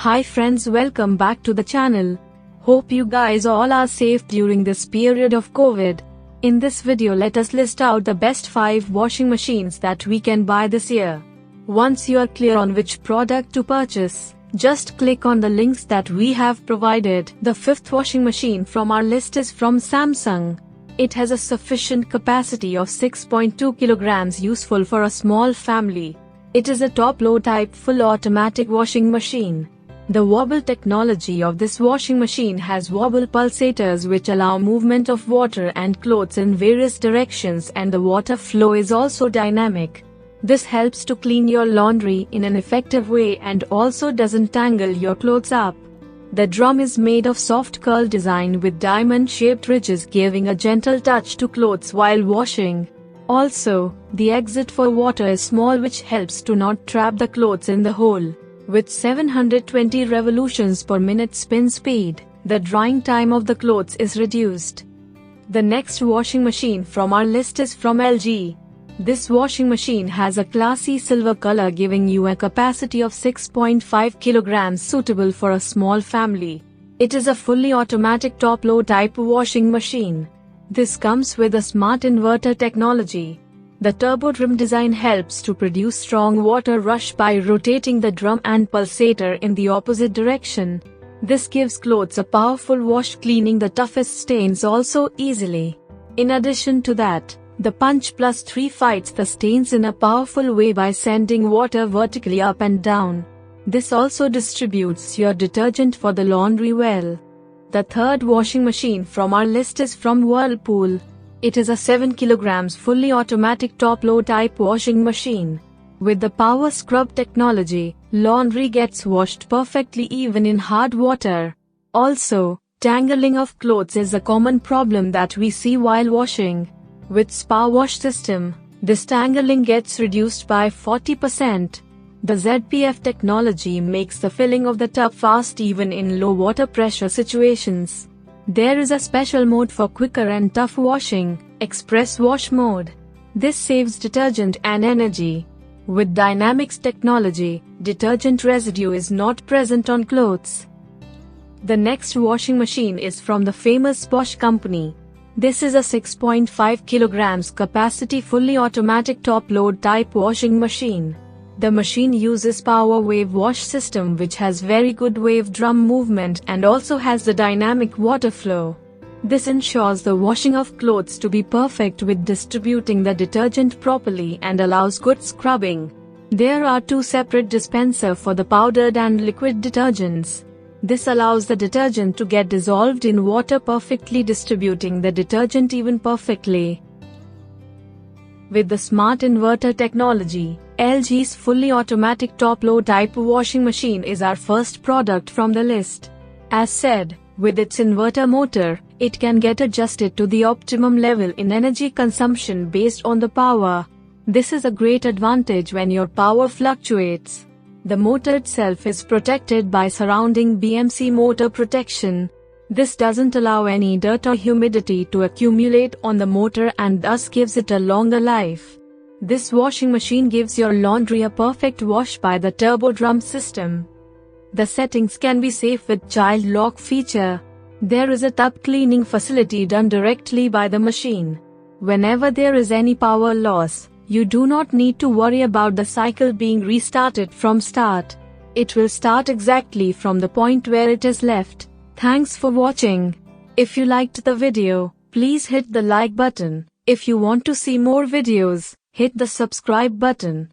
Hi friends, welcome back to the channel. Hope you guys all are safe during this period of COVID. In this video let us list out the best 5 washing machines that we can buy this year. Once you are clear on which product to purchase, just click on the links that we have provided. The 5th washing machine from our list is from Samsung. It has a sufficient capacity of 6.2 kilograms, useful for a small family. It is a top-load type full automatic washing machine. The wobble technology of this washing machine has wobble pulsators which allow movement of water and clothes in various directions, and the water flow is also dynamic. This helps to clean your laundry in an effective way and also doesn't tangle your clothes up. The drum is made of soft curl design with diamond-shaped ridges, giving a gentle touch to clothes while washing. Also, the exit for water is small, which helps to not trap the clothes in the hole. With 720 revolutions per minute spin speed, the drying time of the clothes is reduced. The next washing machine from our list is from LG. This washing machine has a classy silver color, giving you a capacity of 6.5 kilograms, suitable for a small family. It is a fully automatic top-load type washing machine. This comes with a smart inverter technology. The turbo drum design helps to produce strong water rush by rotating the drum and pulsator in the opposite direction. This gives clothes a powerful wash, cleaning the toughest stains also easily. In addition to that, the Punch Plus 3 fights the stains in a powerful way by sending water vertically up and down. This also distributes your detergent for the laundry well. The 3rd washing machine from our list is from Whirlpool. It is a 7 kilograms fully automatic top-load type washing machine. With the power scrub technology, laundry gets washed perfectly even in hard water. Also, tangling of clothes is a common problem that we see while washing. With Spa Wash system, this tangling gets reduced by 40%. The ZPF technology makes the filling of the tub fast even in low water pressure situations. There is a special mode for quicker and tough washing, Express Wash mode. This saves detergent and energy. With Dynamics technology, detergent residue is not present on clothes. The next washing machine is from the famous Bosch company. This is a 6.5 kilograms capacity fully automatic top-load type washing machine. The machine uses power wave wash system, which has very good wave drum movement and also has the dynamic water flow. This ensures the washing of clothes to be perfect with distributing the detergent properly and allows good scrubbing. There are 2 separate dispensers for the powdered and liquid detergents. This allows the detergent to get dissolved in water, perfectly distributing the detergent even perfectly. With the smart inverter technology, LG's fully automatic top-load type washing machine is our first product from the list. As said, with its inverter motor, it can get adjusted to the optimum level in energy consumption based on the power. This is a great advantage when your power fluctuates. The motor itself is protected by surrounding BMC motor protection. This doesn't allow any dirt or humidity to accumulate on the motor and thus gives it a longer life. This washing machine gives your laundry a perfect wash by the turbo drum system. The settings can be safe with child lock feature. There is a tub cleaning facility done directly by the machine. Whenever there is any power loss, you do not need to worry about the cycle being restarted from start. It will start exactly from the point where it is left. Thanks for watching. If you liked the video, please hit the like button. If you want to see more videos, hit the subscribe button.